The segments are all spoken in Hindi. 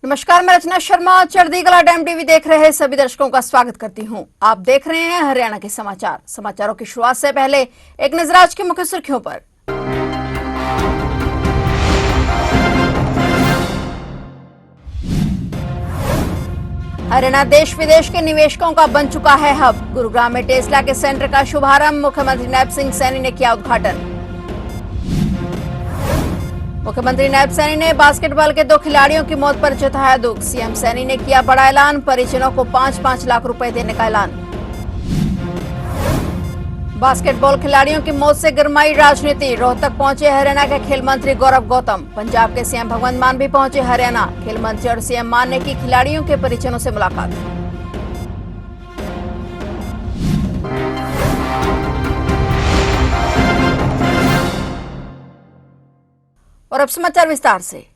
नमस्कार, मैं रचना शर्मा चढ़ती कला टाइम टीवी देख रहे सभी दर्शकों का स्वागत करती हूं। आप देख रहे हैं हरियाणा के समाचारों की शुरुआत से पहले एक नजर आज की मुख्य सुर्खियों पर। हरियाणा देश विदेश के निवेशकों का बन चुका है हब। गुरुग्राम में टेस्ला के सेंटर का शुभारंभ, मुख्यमंत्री नायब सिंह सैनी ने किया उद्घाटन। मुख्यमंत्री नायब सैनी ने बास्केटबॉल के 2 खिलाड़ियों की मौत पर जताया दुख। सीएम सैनी ने किया बड़ा ऐलान, परिजनों को 5-5 लाख रुपए देने का ऐलान। बास्केटबॉल खिलाड़ियों की मौत से गरमाई राजनीति, रोहतक पहुंचे हरियाणा के खेल मंत्री गौरव गौतम। पंजाब के सीएम भगवंत मान भी पहुंचे हरियाणा। खेल मंत्री और सीएम मान ने की खिलाड़ियों के परिजनों से मुलाकात। और अब समाचार विस्तार से।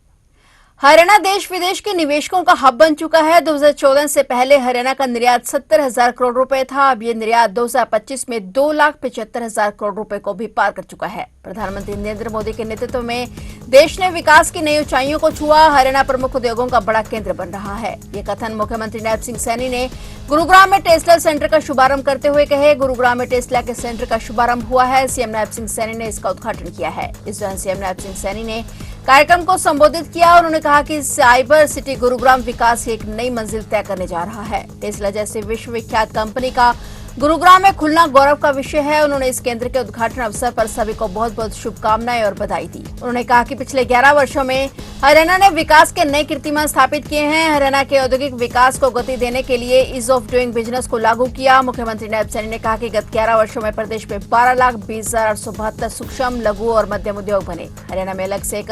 हरियाणा देश विदेश के निवेशकों का हब बन चुका है। 2014 से पहले हरियाणा का निर्यात 70,000 करोड़ रुपए था। अब ये निर्यात 2025 में 2,75,000 करोड़ रुपए को भी पार कर चुका है। प्रधानमंत्री नरेंद्र मोदी के नेतृत्व में देश ने विकास की नई ऊंचाइयों को छुआ। हरियाणा प्रमुख उद्योगों का बड़ा केंद्र बन रहा है। ये कथन मुख्यमंत्री नायब सिंह सैनी ने गुरुग्राम में टेस्ला सेंटर का शुभारंभ करते हुए कहे। गुरुग्राम में टेस्ला के सेंटर का शुभारंभ हुआ है। सीएम नायब सिंह सैनी ने इसका उद्घाटन किया है। इस दौरान सीएम नायब सिंह सैनी ने कार्यक्रम को संबोधित किया। उन्होंने कहा कि साइबर सिटी गुरुग्राम विकास की एक नई मंजिल तय करने जा रहा है। टेस्ला जैसे विश्वविख्यात कंपनी का गुरुग्राम में खुलना गौरव का विषय है। उन्होंने इस केंद्र के उद्घाटन अवसर पर सभी को बहुत बहुत शुभकामनाएं और बधाई दी। उन्होंने कहा कि पिछले 11 वर्षों में हरियाणा ने विकास के नए कीर्तिमान स्थापित किए हैं। हरियाणा के औद्योगिक विकास को गति देने के लिए ईज ऑफ डूइंग बिजनेस को लागू किया। मुख्यमंत्री नायब सैनी ने कहा कि गत 11 वर्षों में प्रदेश में 12,20,872 सूक्ष्म, लघु और मध्यम उद्योग बने। हरियाणा में अलग से एक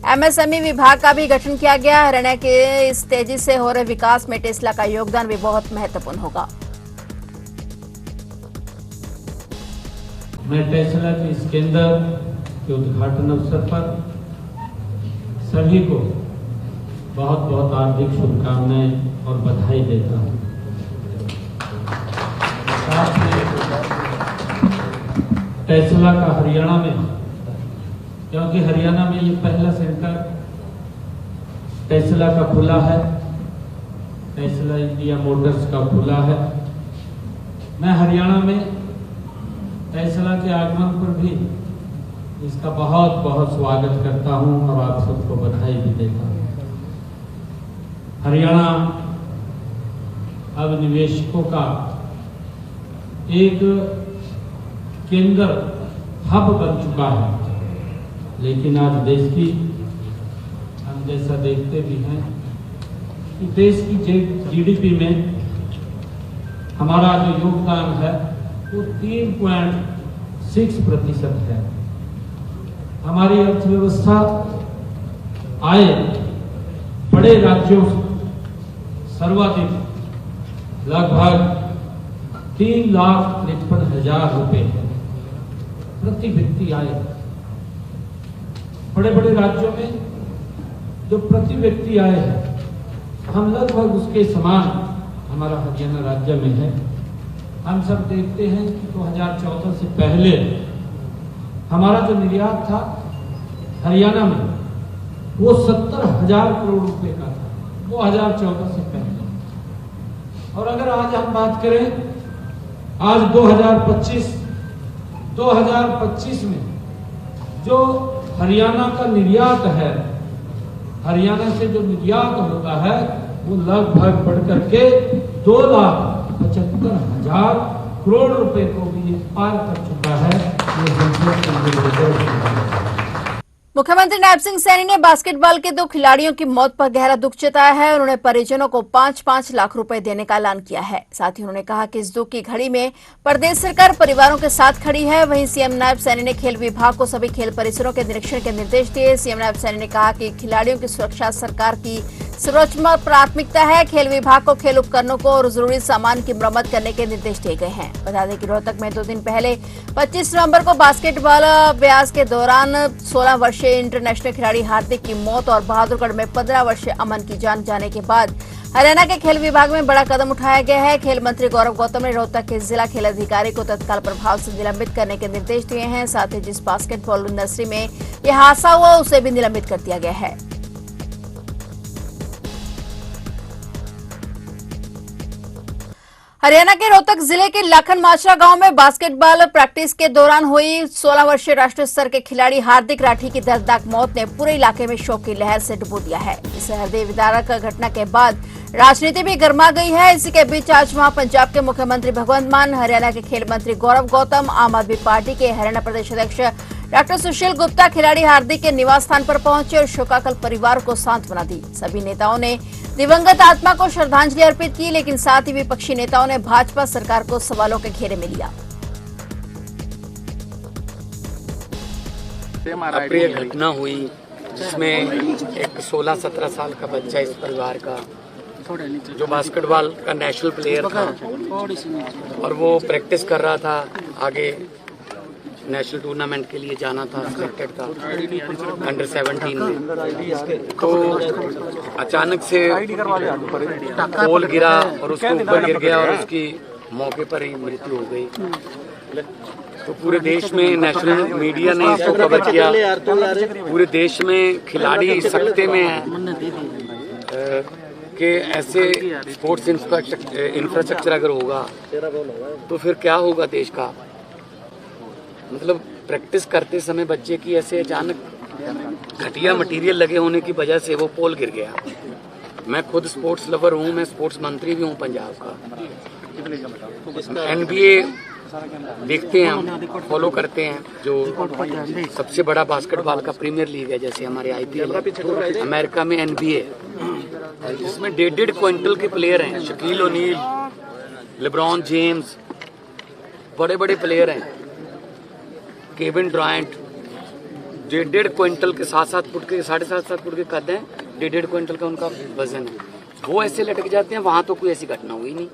एमएसएमई विभाग का भी गठन किया गया। हरियाणा के इस तेजी से हो रहे विकास में टेस्ला का योगदान भी बहुत महत्वपूर्ण होगा। मैं टेस्ला के इस केंद्र के उद्घाटन अवसर पर सभी को बहुत बहुत हार्दिक शुभकामनाएं और बधाई देता हूं। साथ में टेस्ला का हरियाणा में, क्योंकि हरियाणा में ये पहला सेंटर टेस्ला का खुला है, टेस्ला इंडिया मोटर्स का खुला है। मैं हरियाणा में टेस्ला के आगमन पर भी इसका बहुत बहुत स्वागत करता हूं और आप सबको बधाई भी देता हूं। हरियाणा अब निवेशकों का एक केंद्र हब बन चुका है। लेकिन आज देश की हम जैसा देखते भी हैं कि देश की जीडीपी में हमारा जो योगदान है वो 3.6% है। हमारी अर्थव्यवस्था आय बड़े राज्यों सर्वाधिक लगभग 3,53,000 रुपए है प्रति व्यक्ति आय। बड़े बड़े राज्यों में जो प्रति व्यक्ति आय है, हम लगभग उसके समान हमारा हरियाणा राज्य में है। हम सब देखते हैं कि 2014 से पहले हमारा जो निर्यात था हरियाणा में वो 70,000 करोड़ रुपए का था, 2014 से पहले। और अगर आज हम बात करें, आज 2025 में जो हरियाणा का निर्यात है, हरियाणा से जो निर्यात होता है वो लगभग बढ़कर के 2,75,000 करोड़ रुपए को भी पार कर चुका है। मुख्यमंत्री नायब सिंह सैनी ने बास्केटबॉल के 2 खिलाड़ियों की मौत पर गहरा दुख जताया है। उन्होंने परिजनों को 5-5 लाख रुपए देने का ऐलान किया है। साथ ही उन्होंने कहा कि इस दुख की घड़ी में प्रदेश सरकार परिवारों के साथ खड़ी है। वहीं सीएम नायब सैनी ने खेल विभाग को सभी खेल परिसरों के निरीक्षण के निर्देश दिए। सीएम नायब सैनी ने कहा कि खिलाड़ियों की सुरक्षा सरकार की सर्वोच्च प्राथमिकता है। खेल विभाग को खेल उपकरणों को और जरूरी सामान की मरम्मत करने के निर्देश दिए गए हैं। बता दें कि रोहतक में 2 दिन पहले 25 नवंबर को बास्केटबॉल अभ्यास के दौरान 16 वर्षीय इंटरनेशनल खिलाड़ी हार्दिक की मौत और बहादुरगढ़ में 15 वर्षीय अमन की जान जाने के बाद हरियाणा के खेल विभाग में बड़ा कदम उठाया गया है। खेल मंत्री गौरव गौतम ने रोहतक के जिला खेल अधिकारी को तत्काल प्रभाव से निलंबित करने के निर्देश दिए हैं। साथ ही जिस बास्केटबॉल नर्सरी में यह हादसा हुआ उसे भी निलंबित कर दिया गया है। हरियाणा के रोहतक जिले के लाखन माचरा गांव में बास्केटबॉल प्रैक्टिस के दौरान हुई 16 वर्षीय राष्ट्रीय स्तर के खिलाड़ी हार्दिक राठी की दर्दनाक मौत ने पूरे इलाके में शोक की लहर से डुबो दिया है। इस हृदय विदारक घटना के बाद राजनीति भी गर्मा गई है। इसी के बीच आज वहां पंजाब के मुख्यमंत्री भगवंत मान, हरियाणा के खेल मंत्री गौरव गौतम, आम आदमी पार्टी के हरियाणा प्रदेश अध्यक्ष डॉक्टर सुशील गुप्ता खिलाड़ी हार्दिक के निवास स्थान पर पहुंचे और शोकाकुल परिवार को सांत्वना दी। सभी नेताओं ने दिवंगत आत्मा को श्रद्धांजलि अर्पित की, लेकिन साथ ही विपक्षी नेताओं ने भाजपा सरकार को सवालों के घेरे में लिया। अप्रिय घटना हुई जिसमें एक 16-17 साल का बच्चा इस परिवार का जो बास्केटबॉल का नेशनल प्लेयर था और वो प्रैक्टिस कर रहा था, आगे नेशनल टूर्नामेंट के लिए जाना था, सिलेक्टेड था अंडर 17 में। तो अचानक से पोल गिरा और उसको ऊपर गिर गया और उसकी मौके पर ही मृत्यु हो गई। तो पूरे देश में नेशनल मीडिया ने इसको कवर किया। पूरे देश में खिलाड़ी सकते में है कि ऐसे स्पोर्ट्स इंफ्रास्ट्रक्चर अगर होगा तो फिर क्या होगा देश का। मतलब प्रैक्टिस करते समय बच्चे की ऐसे अचानक घटिया मटेरियल लगे होने की वजह से वो पोल गिर गया। मैं खुद स्पोर्ट्स लवर हूँ, मैं स्पोर्ट्स मंत्री भी हूँ पंजाब का। NBA देखते हैं, हम फॉलो करते हैं, जो सबसे बड़ा बास्केटबॉल का प्रीमियर लीग है, जैसे हमारे IPL है, अमेरिका में NBA जिसमें 1.5 क्विंटल के प्लेयर हैं। शकील ओनील, लेब्रॉन जेम्स, बड़े बड़े प्लेयर हैं। केविन ड्रायंट 1.5 क्विंटल के 7-7 फुट के 7.5 फुट के कद हैं, 1.5 क्विंटल का उनका वजन है। वो ऐसे लटक जाते हैं। वहां तो कोई ऐसी घटना हुई नहीं।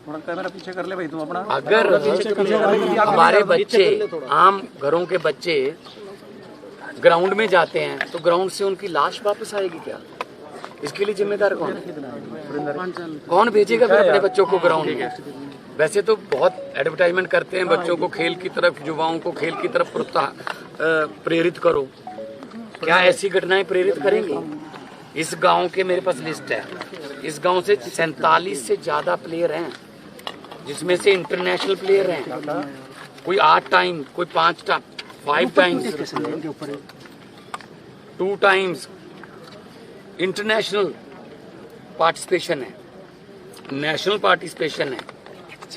कैमरा पीछे कर ले भाई तुम अपना। अगर हमारे बच्चे, आम घरों के बच्चे ग्राउंड में जाते हैं तो ग्राउंड से उनकी लाश वापस आएगी क्या? इसके लिए जिम्मेदार कौन है? कौन भेजेगा फिर अपने बच्चों को ग्राउंड में? वैसे तो बहुत एडवर्टाइजमेंट करते हैं बच्चों को खेल की तरफ, युवाओं को खेल की तरफ प्रेरित करो। क्या ऐसी घटनाएं प्रेरित करेंगी? इस गांव के मेरे पास लिस्ट है। इस गांव से 47 से ज्यादा प्लेयर हैं, जिसमें से इंटरनेशनल प्लेयर हैं। कोई 8 टाइम, कोई 5 टाइम्स, 2 टाइम्स इंटरनेशनल पार्टिसिपेशन है, नेशनल पार्टिसिपेशन है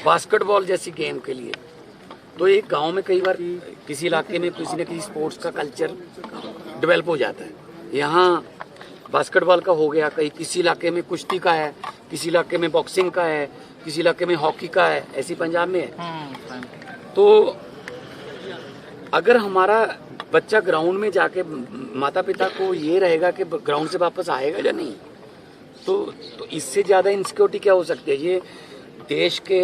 बास्केटबॉल जैसी गेम के लिए। तो एक गांव में कई बार किसी इलाके में किसी न किसी स्पोर्ट्स का कल्चर डेवलप हो जाता है। यहाँ बास्केटबॉल का हो गया, कहीं किसी इलाके में कुश्ती का है, किसी इलाके में बॉक्सिंग का है, किसी इलाके में हॉकी का है, ऐसी पंजाब में है। तो अगर हमारा बच्चा ग्राउंड में जाके माता पिता को ये रहेगा कि ग्राउंड से वापस आएगा या नहीं, तो इससे ज्यादा इनसिक्योरिटी क्या हो सकती है? ये देश के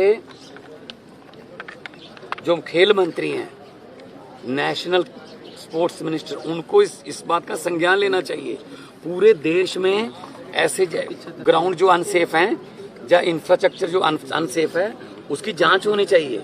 जो खेल मंत्री हैं, नेशनल स्पोर्ट्स मिनिस्टर, उनको इस बात का संज्ञान लेना चाहिए। पूरे देश में ऐसे ग्राउंड जो अनसेफ हैं या इंफ्रास्ट्रक्चर जो अनसेफ है, उसकी जांच होनी चाहिए।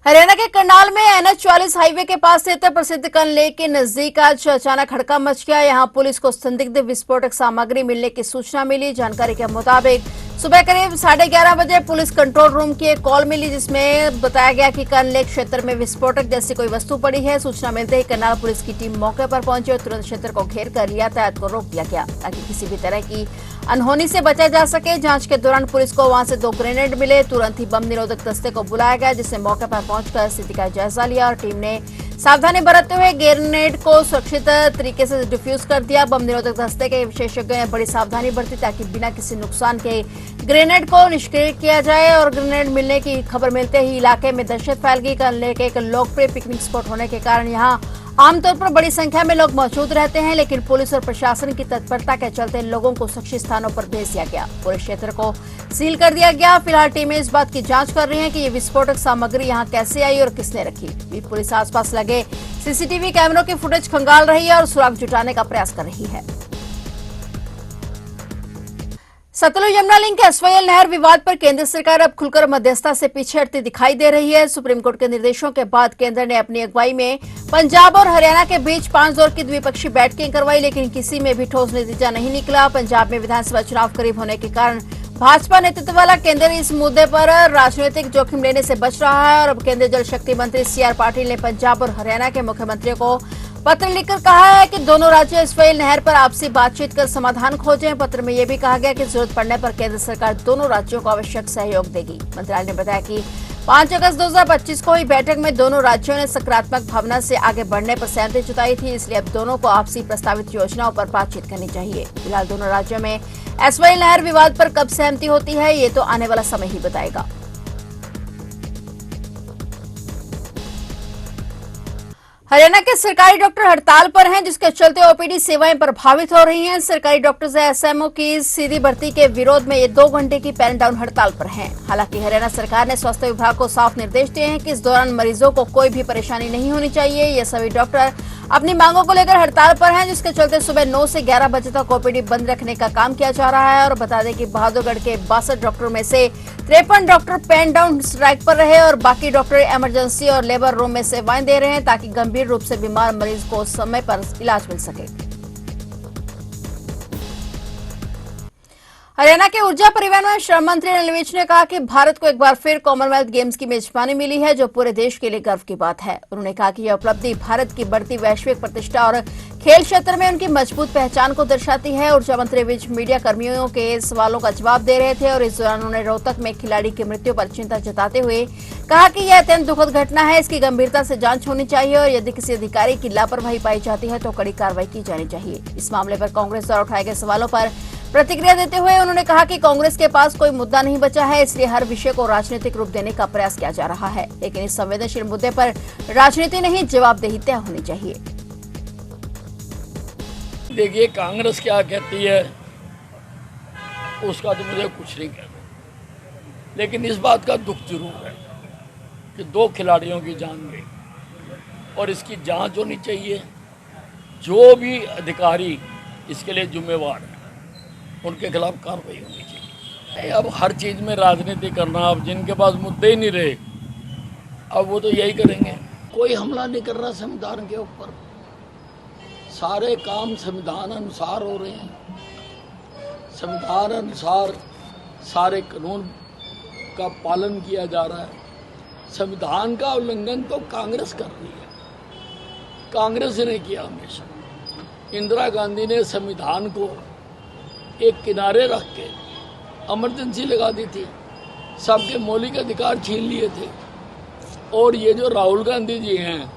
हरियाणा के करनाल में NH-40 हाईवे के पास स्थित प्रसिद्ध कन लेक के नजदीक आज अचानक हड़कंप मच गया। यहां पुलिस को संदिग्ध विस्फोटक सामग्री मिलने की सूचना मिली। जानकारी के मुताबिक सुबह करीब 11:30 बजे पुलिस कंट्रोल रूम की एक कॉल मिली, जिसमें बताया गया कि कन लेक क्षेत्र में विस्फोटक जैसी कोई वस्तु पड़ी है। सूचना मिलते ही करनाल पुलिस की टीम मौके पर पहुंची और तुरंत क्षेत्र को घेर कर यातायात को रोक दिया गया, ताकि किसी भी तरह की अनहोनी से बचा जा सके। जांच के दौरान पुलिस को वहां से 2 ग्रेनेड मिले। तुरंत ही बम निरोधक दस्ते को बुलाया गया, जिसने मौके पर पहुंचकर स्थिति का जायजा लिया और टीम ने सावधानी बरतते हुए ग्रेनेड को सुरक्षित तरीके से डिफ्यूज कर दिया। बम निरोधक दस्ते के विशेषज्ञों ने बड़ी सावधानी बरती ताकि बिना किसी नुकसान के ग्रेनेड को निष्क्रिय किया जाए। और ग्रेनेड मिलने की खबर मिलते ही इलाके में दहशत फैल गई। कल लेक एक लोकप्रिय पिकनिक स्पॉट होने के कारण यहाँ आमतौर पर बड़ी संख्या में लोग मौजूद रहते हैं, लेकिन पुलिस और प्रशासन की तत्परता के चलते लोगों को सुरक्षित स्थानों पर भेज दिया गया। पूरे क्षेत्र को सील कर दिया गया। फिलहाल टीमें इस बात की जांच कर रही हैं कि ये विस्फोटक सामग्री यहां कैसे आई और किसने रखी। पुलिस आसपास लगे CCTV कैमरों की फुटेज खंगाल रही है और सुराग जुटाने का प्रयास कर रही है। सतलुज यमुना लिंक SYL नहर विवाद पर केंद्र सरकार अब खुलकर मध्यस्थता से पीछे हटती दिखाई दे रही है। सुप्रीम कोर्ट के निर्देशों के बाद केंद्र ने अपनी अगुवाई में पंजाब और हरियाणा के बीच 5 दौर की द्विपक्षीय बैठकें करवाई, लेकिन किसी में भी ठोस नतीजा नहीं निकला। पंजाब में विधानसभा चुनाव करीब होने के कारण भाजपा नेतृत्व वाला केंद्र इस मुद्दे पर राजनीतिक जोखिम लेने से बच रहा है और अब केंद्रीय जल शक्ति मंत्री सीआर पाटिल ने पंजाब और हरियाणा के मुख्यमंत्रियों को पत्र लिखकर कहा है कि दोनों राज्य इसफाइल नहर पर आपसी बातचीत कर समाधान खोजें। पत्र में यह भी कहा गया कि जरूरत पड़ने पर केंद्र सरकार दोनों राज्यों को आवश्यक सहयोग देगी। मंत्रालय ने बताया कि 5 अगस्त 2025 को हुई बैठक में दोनों राज्यों ने सकारात्मक भावना से आगे बढ़ने पर सहमति जताई थी, इसलिए अब दोनों को आपसी प्रस्तावित योजनाओं पर बातचीत करनी चाहिए। फिलहाल दोनों राज्यों में एसवाई नहर विवाद पर कब सहमति होती है, ये तो आने वाला समय ही बताएगा। हरियाणा के सरकारी डॉक्टर हड़ताल पर हैं, जिसके चलते ओपीडी सेवाएं प्रभावित हो रही हैं। सरकारी डॉक्टर्स एसएमओ की सीधी भर्ती के विरोध में ये 2 घंटे की पेन डाउन हड़ताल पर हैं। हालांकि हरियाणा सरकार ने स्वास्थ्य विभाग को साफ निर्देश दिए हैं कि इस दौरान मरीजों को कोई भी परेशानी नहीं होनी चाहिए। ये सभी डॉक्टर अपनी मांगों को लेकर हड़ताल पर हैं, जिसके चलते सुबह 9 से 11 बजे तक ओपीडी बंद रखने का काम किया जा रहा है। और बता दें कि बहादुरगढ़ के 62 डॉक्टरों में से 53 डॉक्टर पेन डाउन स्ट्राइक पर रहे और बाकी डॉक्टर इमरजेंसी और लेबर रूम में सेवाएं दे रहे हैं, ताकि गंभीर रूप से बीमार मरीज को समय पर इलाज मिल सके। हरियाणा के ऊर्जा परिवहन और श्रम मंत्री अनिल विज ने कहा कि भारत को एक बार फिर कॉमनवेल्थ गेम्स की मेजबानी मिली है, जो पूरे देश के लिए गर्व की बात है। उन्होंने कहा कि यह उपलब्धि भारत की बढ़ती वैश्विक प्रतिष्ठा और खेल क्षेत्र में उनकी मजबूत पहचान को दर्शाती है। ऊर्जा मंत्री विज मीडिया कर्मियों के सवालों का जवाब दे रहे थे और इस दौरान उन्होंने रोहतक में खिलाड़ी की मृत्यु पर चिंता जताते हुए कहा कि यह अत्यंत दुखद घटना है, इसकी गंभीरता से जांच होनी चाहिए और यदि किसी अधिकारी की लापरवाही पाई जाती है तो कड़ी कार्रवाई की जानी चाहिए। इस मामले पर कांग्रेस द्वारा उठाए गए सवालों पर प्रतिक्रिया देते हुए उन्होंने कहा कि कांग्रेस के पास कोई मुद्दा नहीं बचा है, इसलिए हर विषय को राजनीतिक रूप देने का प्रयास किया जा रहा है, लेकिन इस संवेदनशील मुद्दे पर राजनीति नहीं, जवाबदेही तय होनी चाहिए। देखिए, कांग्रेस क्या कहती है उसका तो मुझे कुछ नहीं कहना, लेकिन इस बात का दुख जरूर है कि 2 खिलाड़ियों की जान गई और इसकी जांच होनी चाहिए। जो भी अधिकारी इसके लिए जिम्मेवार है उनके खिलाफ कार्रवाई होनी चाहिए। अब हर चीज़ में राजनीति करना, अब जिनके पास मुद्दे ही नहीं रहे अब वो तो यही करेंगे। कोई हमला नहीं कर रहा संविधान के ऊपर, सारे काम संविधान अनुसार हो रहे हैं, संविधान अनुसार सारे कानून का पालन किया जा रहा है। संविधान का उल्लंघन तो कांग्रेस कर रही है, कांग्रेस ने किया हमेशा। इंदिरा गांधी ने संविधान को एक किनारे रख के इमरजेंसी लगा दी थी, सबके मौलिक अधिकार छीन लिए थे। और ये जो राहुल गांधी जी हैं,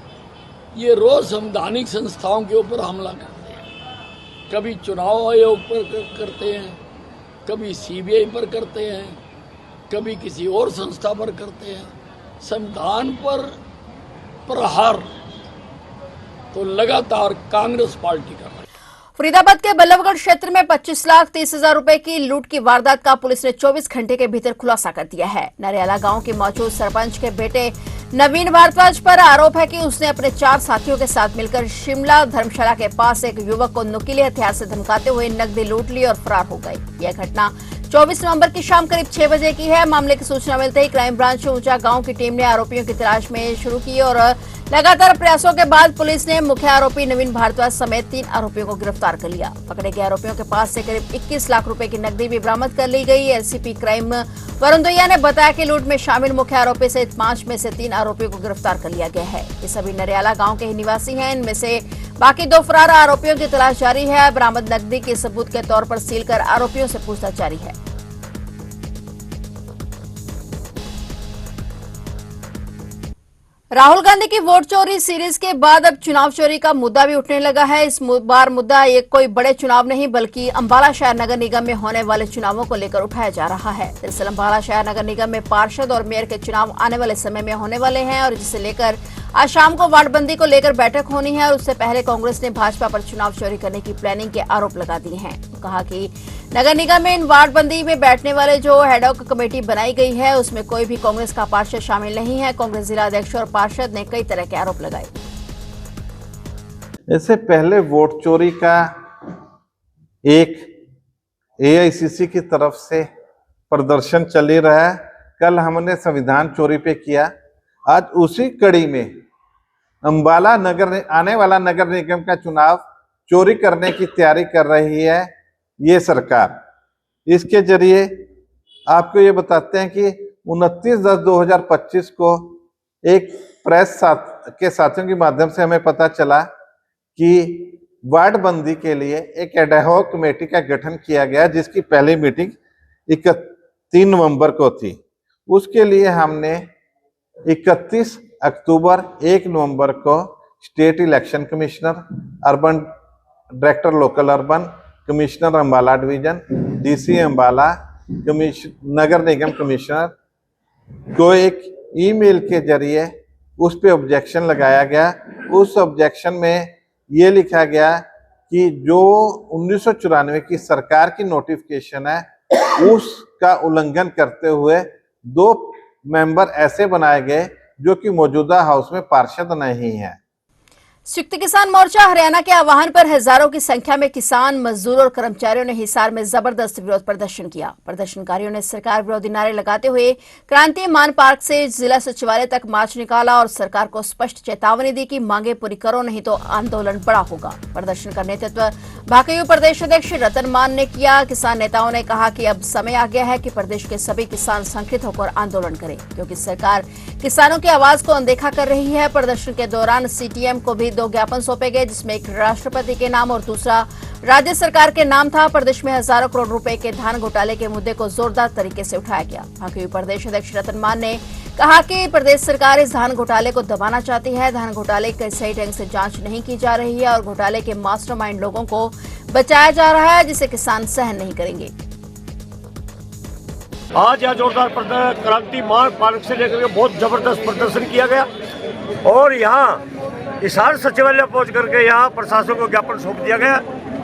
ये रोज संवैधानिक संस्थाओं के ऊपर हमला करते हैं। कभी चुनाव आयोग पर करते हैं, कभी सीबीआई पर करते हैं, कभी किसी और संस्था पर करते हैं। संविधान पर प्रहार तो लगातार कांग्रेस पार्टी कर रही है। फरीदाबाद के बल्लभगढ़ क्षेत्र में 25,30,000 रुपए की लूट की वारदात का पुलिस ने 24 घंटे के भीतर खुलासा कर दिया है। नरियाला गांव के मौजूद सरपंच के बेटे नवीन भारद्वाज पर आरोप है कि उसने अपने 4 साथियों के साथ मिलकर शिमला धर्मशाला के पास एक युवक को नुकीले हथियार से धमकाते हुए नकदी लूट ली और फरार हो गए। यह घटना 24 नवंबर की शाम करीब 6 बजे की है। मामले की सूचना मिलते ही क्राइम ब्रांच ऊंचा गांव की टीम ने आरोपियों की तलाश में शुरू की और लगातार प्रयासों के बाद पुलिस ने मुख्य आरोपी नवीन भारद्वाज समेत 3 आरोपियों को गिरफ्तार कर लिया। पकड़े गए आरोपियों के पास से करीब 21 लाख रुपए की नकदी भी बरामद कर ली गई। एलसीपी क्राइम वरुण दहिया ने बताया कि लूट में शामिल मुख्य आरोपी सहित 5 में से 3 आरोपियों को गिरफ्तार कर लिया गया है। ये सभी नरियाला गांव के ही निवासी हैं। इनमें से बाकी 2 फरार आरोपियों की तलाश जारी है। बरामद नकदी के सबूत के तौर पर सील कर आरोपियों से पूछताछ जारी है। राहुल गांधी की वोट चोरी सीरीज के बाद अब चुनाव चोरी का मुद्दा भी उठने लगा है। इस बार मुद्दा एक कोई बड़े चुनाव नहीं बल्कि अंबाला शहर नगर निगम में होने वाले चुनावों को लेकर उठाया जा रहा है। दरअसल अंबाला शहर नगर निगम में पार्षद और मेयर के चुनाव आने वाले समय में होने वाले हैं और जिसे लेकर आज शाम को वार्डबंदी को लेकर बैठक होनी है और उससे पहले कांग्रेस ने भाजपा पर चुनाव चोरी करने की प्लानिंग के आरोप लगा दिए हैं। कहा कि नगर निगम में इन वार्डबंदी में बैठने वाले जो हेडऑक कमेटी बनाई गई है उसमें कोई भी कांग्रेस का पार्षद शामिल नहीं है। कांग्रेस जिला अध्यक्ष और पार्षद ने कई तरह के आरोप लगाए। इससे पहले वोट चोरी का एक एआईसीसी की तरफ से प्रदर्शन चल ही रहा है। कल हमने संविधान चोरी पे किया। आज उसी कड़ी में अंबाला आने वाला नगर निगम का चुनाव चोरी करने की तैयारी कर रही है ये सरकार। इसके जरिए आपको ये बताते हैं कि 29/10/2025 को एक प्रेस के साथियों के माध्यम से हमें पता चला कि वार्ड बंदी के लिए एक एडहॉक कमेटी का गठन किया गया, जिसकी पहली मीटिंग 3 नवंबर को थी। उसके लिए हमने 31 अक्टूबर 1 नवंबर को state election commissioner, urban director local urban, commissioner Ambala division, DC Ambala, नगर निगम कमिश्नर को एक ईमेल के जरिए उस पे ऑब्जेक्शन लगाया गया। उस ऑब्जेक्शन में ये लिखा गया कि जो 1994 की सरकार की नोटिफिकेशन है उसका उल्लंघन करते हुए 2 मेंबर ऐसे बनाए गए जो कि मौजूदा हाउस में पार्षद नहीं है। संयुक्त किसान मोर्चा हरियाणा के आह्वान पर हजारों की संख्या में किसान, मजदूर और कर्मचारियों ने हिसार में जबरदस्त विरोध प्रदर्शन किया। प्रदर्शनकारियों ने सरकार विरोधी नारे लगाते हुए क्रांति मान पार्क से जिला सचिवालय तक मार्च निकाला और सरकार को स्पष्ट चेतावनी दी कि मांगे पूरी करो, नहीं तो आंदोलन बड़ा होगा। प्रदर्शन का नेतृत्व भाकयू प्रदेश अध्यक्ष रतन मान ने किया। किसान नेताओं ने कहा कि अब समय आ गया है कि प्रदेश के सभी किसान संगठित होकर आंदोलन करें, क्योंकि सरकार किसानों की आवाज को अनदेखा कर रही है। प्रदर्शन के दौरान सीटीएम को भी 2 ज्ञापन सौंपे गए, जिसमें एक राष्ट्रपति के नाम और दूसरा राज्य सरकार के नाम था। प्रदेश में हजारों करोड़ रुपए के धान घोटाले के मुद्दे को जोरदार तरीके से उठाया गया। भाकयू प्रदेश अध्यक्ष रतन मान ने कहा कि प्रदेश सरकार इस धान घोटाले को दबाना चाहती है। धान घोटाले की सही ढंग से जांच नहीं की जा रही है और घोटाले के मास्टरमाइंड लोगों को बचाया जा रहा है, जिसे किसान सहन नहीं करेंगे। आज यहाँ जोरदार क्रांति मान पार्क से लेकर के बहुत जबरदस्त प्रदर्शन किया गया और यहाँ हिसार सचिवालय पहुंच करके यहाँ प्रशासन को ज्ञापन सौंप दिया गया।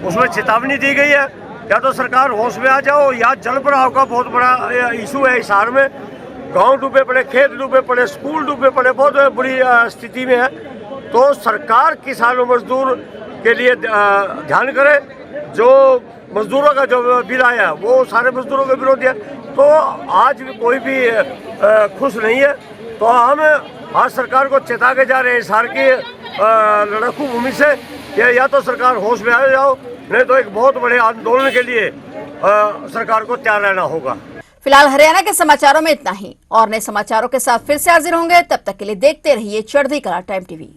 उसमें चेतावनी दी गई है, या तो सरकार होश में आ जाओ। यहाँ जल भराव का बहुत बड़ा इशू है हिसार में। गांव डूबे पड़े, खेत डूबे पड़े, स्कूल डूबे पड़े, बहुत बुरी स्थिति में है। तो सरकार किसानों मजदूर के लिए ध्यान करे। जो मजदूरों का जो बिल आया वो सारे मजदूरों के विरोध है। तो आज भी कोई भी खुश नहीं है। तो हम आज सरकार को चेता के जा रहे हैं हिसार की लड़ाकू भूमि से कि या तो सरकार होश में आ जाओ, नहीं तो एक बहुत बड़े आंदोलन के लिए सरकार को तैयार रहना होगा। फिलहाल हरियाणा के समाचारों में इतना ही। और नए समाचारों के साथ फिर से हाजिर होंगे, तब तक के लिए देखते रहिए चढ़ती कला टाइम टीवी।